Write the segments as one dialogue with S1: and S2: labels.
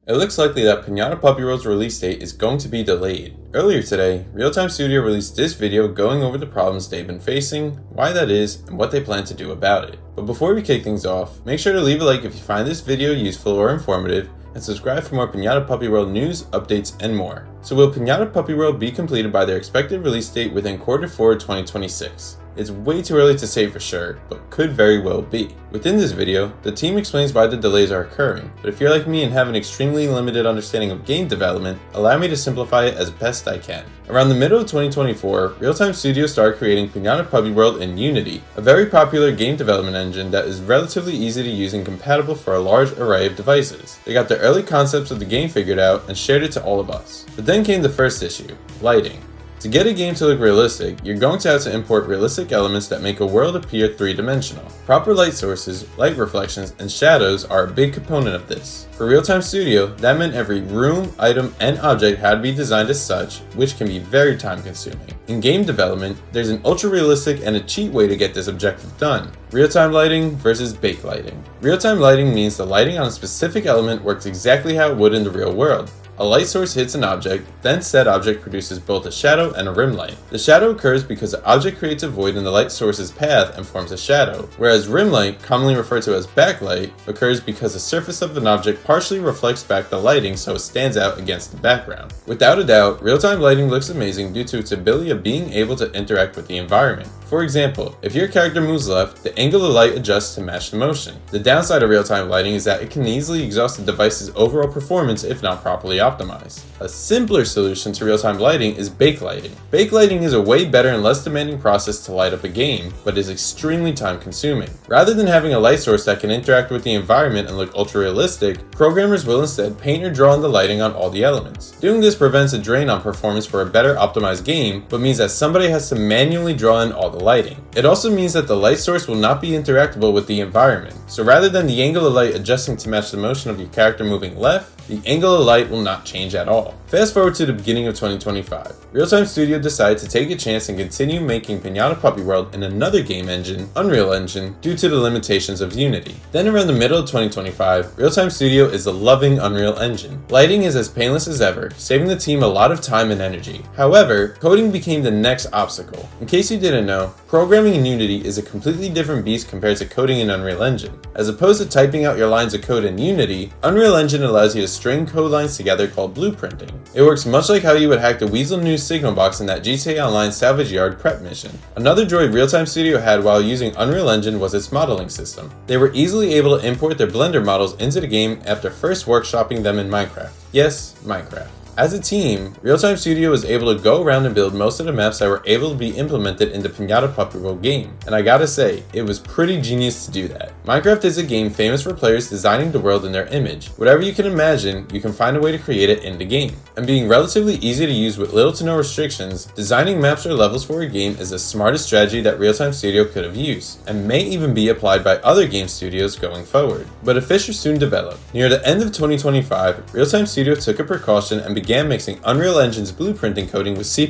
S1: It looks likely that Piñata Puppy World's release date is going to be delayed. Earlier today, Real-Time Studio released this video going over the problems they've been facing, why that is, and what they plan to do about it. But before we kick things off, make sure to leave a like if you find this video useful or informative, and subscribe for more Piñata Puppy World news, updates, and more. So will Piñata Puppy World be completed by their expected release date within Q4 2026? It's way too early to say for sure, but could very well be. Within this video, the team explains why the delays are occurring, but if you're like me and have an extremely limited understanding of game development, allow me to simplify it as best I can. Around the middle of 2024, Real-Time Studio started creating Piñata Puppy World in Unity, a very popular game development engine that is relatively easy to use and compatible for a large array of devices. They got the early concepts of the game figured out and shared it to all of us. But then came the first issue, lighting. To get a game to look realistic, you're going to have to import realistic elements that make a world appear three-dimensional. Proper light sources, light reflections, and shadows are a big component of this. For Real-Time Studio, that meant every room, item, and object had to be designed as such, which can be very time-consuming. In game development, there's an ultra-realistic and a cheat way to get this objective done. Real-time lighting versus bake lighting. Real-time lighting means the lighting on a specific element works exactly how it would in the real world. A light source hits an object, then said object produces both a shadow and a rim light. The shadow occurs because the object creates a void in the light source's path and forms a shadow, whereas rim light, commonly referred to as backlight, occurs because the surface of an object partially reflects back the lighting so it stands out against the background. Without a doubt, real-time lighting looks amazing due to its ability of being able to interact with the environment. For example, if your character moves left, the angle of the light adjusts to match the motion. The downside of real-time lighting is that it can easily exhaust the device's overall performance if not properly optimized. A simpler solution to real-time lighting is bake lighting. Bake lighting is a way better and less demanding process to light up a game, but is extremely time-consuming. Rather than having a light source that can interact with the environment and look ultra-realistic, programmers will instead paint or draw on the lighting on all the elements. Doing this prevents a drain on performance for a better optimized game, but means that somebody has to manually draw in all the lighting. It also means that the light source will not be interactable with the environment, so rather than the angle of light adjusting to match the motion of your character moving left, the angle of light will not change at all. Fast forward to the beginning of 2025. Real-Time Studio decided to take a chance and continue making Piñata Puppy World in another game engine, Unreal Engine, due to the limitations of Unity. Then around the middle of 2025, Real-Time Studio is loving Unreal Engine. Lighting is as painless as ever, saving the team a lot of time and energy. However, coding became the next obstacle. In case you didn't know, programming in Unity is a completely different beast compared to coding in Unreal Engine. As opposed to typing out your lines of code in Unity, Unreal Engine allows you to string code lines together called blueprinting. It works much like how you would hack the Weasel News signal box in that GTA Online Salvage Yard prep mission. Another joy Real-Time Studio had while using Unreal Engine was its modeling system. They were easily able to import their Blender models into the game after first workshopping them in Minecraft. Yes, Minecraft. As a team, Real-Time Studio was able to go around and build most of the maps that were able to be implemented in the Piñata Puppy World game, and I gotta say, it was pretty genius to do that. Minecraft is a game famous for players designing the world in their image. Whatever you can imagine, you can find a way to create it in the game. And being relatively easy to use with little to no restrictions, designing maps or levels for a game is the smartest strategy that Real-Time Studio could have used, and may even be applied by other game studios going forward. But a fissure soon developed. Near the end of 2025, Real-Time Studio took a precaution and began mixing Unreal Engine's blueprinting coding with C++,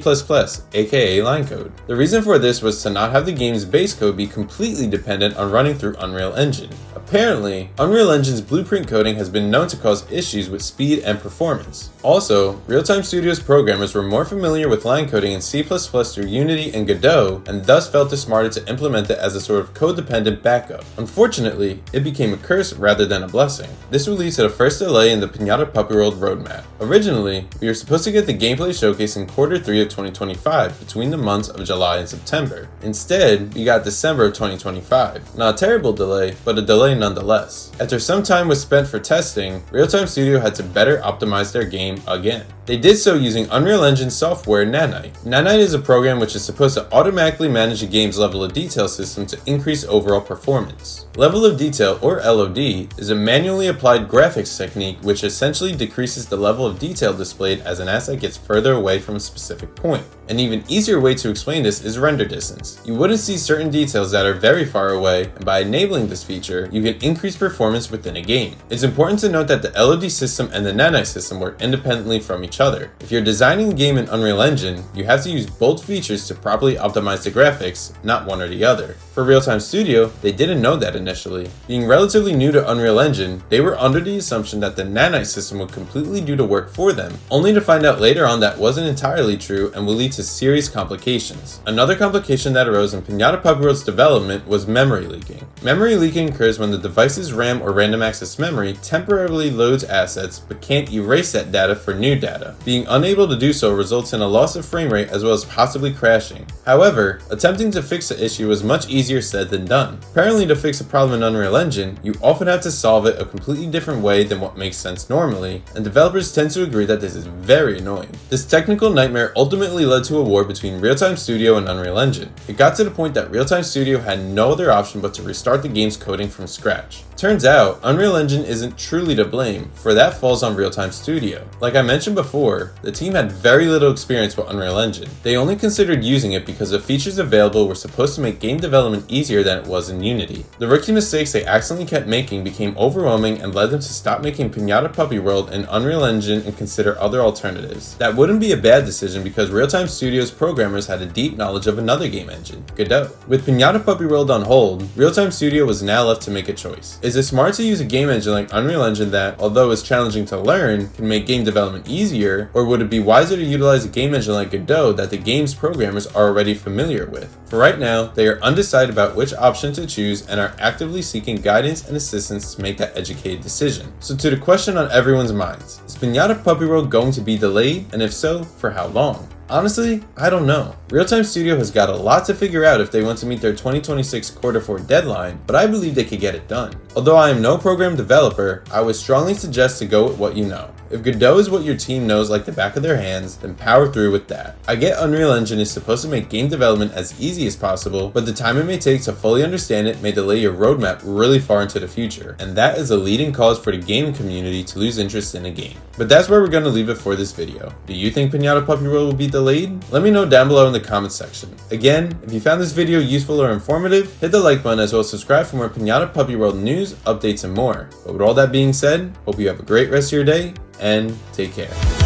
S1: aka line code. The reason for this was to not have the game's base code be completely dependent on running through Unreal Engine. Apparently, Unreal Engine's blueprint coding has been known to cause issues with speed and performance. Also, Real-Time Studio's programmers were more familiar with line coding in C++ through Unity and Godot, and thus felt it smarter to implement it as a sort of code-dependent backup. Unfortunately, it became a curse rather than a blessing. This would lead to the first delay in the Piñata Puppy World roadmap. Originally, we were supposed to get the gameplay showcase in Q3 of 2025 between the months of July and September. Instead, we got December of 2025. Not a terrible delay, but a delay nonetheless. After some time was spent for testing, Real-Time Studio had to better optimize their game again. They did so using Unreal Engine software Nanite. Nanite is a program which is supposed to automatically manage a game's level of detail system to increase overall performance. Level of detail, or LOD, is a manually applied graphics technique which essentially decreases the level of detail displayed as an asset gets further away from a specific point. An even easier way to explain this is render distance. You wouldn't see certain details that are very far away, and by enabling this feature, you can increase performance within a game. It's important to note that the LOD system and the Nanite system work independently from each other. If you're designing a game in Unreal Engine, you have to use both features to properly optimize the graphics, not one or the other. For Real-Time Studio, they didn't know that initially. Being relatively new to Unreal Engine, they were under the assumption that the nanite system would completely do the work for them, only to find out later on that wasn't entirely true and will lead to serious complications. Another complication that arose in Piñata Puppy World's development was memory leaking. Memory leaking occurs when the device's RAM or random access memory temporarily loads assets but can't erase that data for new data. Being unable to do so results in a loss of frame rate as well as possibly crashing. However, attempting to fix the issue was much easier said than done. Apparently, to fix a problem in Unreal Engine, you often have to solve it a completely different way than what makes sense normally, and developers tend to agree that this is very annoying. This technical nightmare ultimately led to a war between Real-Time Studio and Unreal Engine. It got to the point that Real-Time Studio had no other option but to restart the game's coding from scratch. Turns out, Unreal Engine isn't truly to blame, for that falls on Real-Time Studio. Like I mentioned before, the team had very little experience with Unreal Engine. They only considered using it because the features available were supposed to make game development easier than it was in Unity. The rookie mistakes they accidentally kept making became overwhelming and led them to stop making Piñata Puppy World in Unreal Engine and consider other alternatives. That wouldn't be a bad decision because Real-Time Studio's programmers had a deep knowledge of another game engine, Godot. With Piñata Puppy World on hold, Real-Time Studio was now left to make a choice. Is it smart to use a game engine like Unreal Engine that, although is challenging to learn, can make game development easier, or would it be wiser to utilize a game engine like Godot that the game's programmers are already familiar with? For right now, they are undecided about which option to choose and are actively seeking guidance and assistance to make that educated decision. So to the question on everyone's minds, is Piñata Puppy World going to be delayed, and if so, for how long? Honestly, I don't know. Real-Time Studio has got a lot to figure out if they want to meet their 2026 Q4 deadline, but I believe they could get it done. Although I am no program developer, I would strongly suggest to go with what you know. If Godot is what your team knows like the back of their hands, then power through with that. I get Unreal Engine is supposed to make game development as easy as possible, but the time it may take to fully understand it may delay your roadmap really far into the future, and that is a leading cause for the gaming community to lose interest in a game. But that's where we're going to leave it for this video. Do you think Piñata Puppy World will be delayed? Let me know down below in the comments section. Again, if you found this video useful or informative, hit the like button as well as subscribe for more Piñata Puppy World news, updates, and more. But with all that being said, hope you have a great rest of your day, and take care.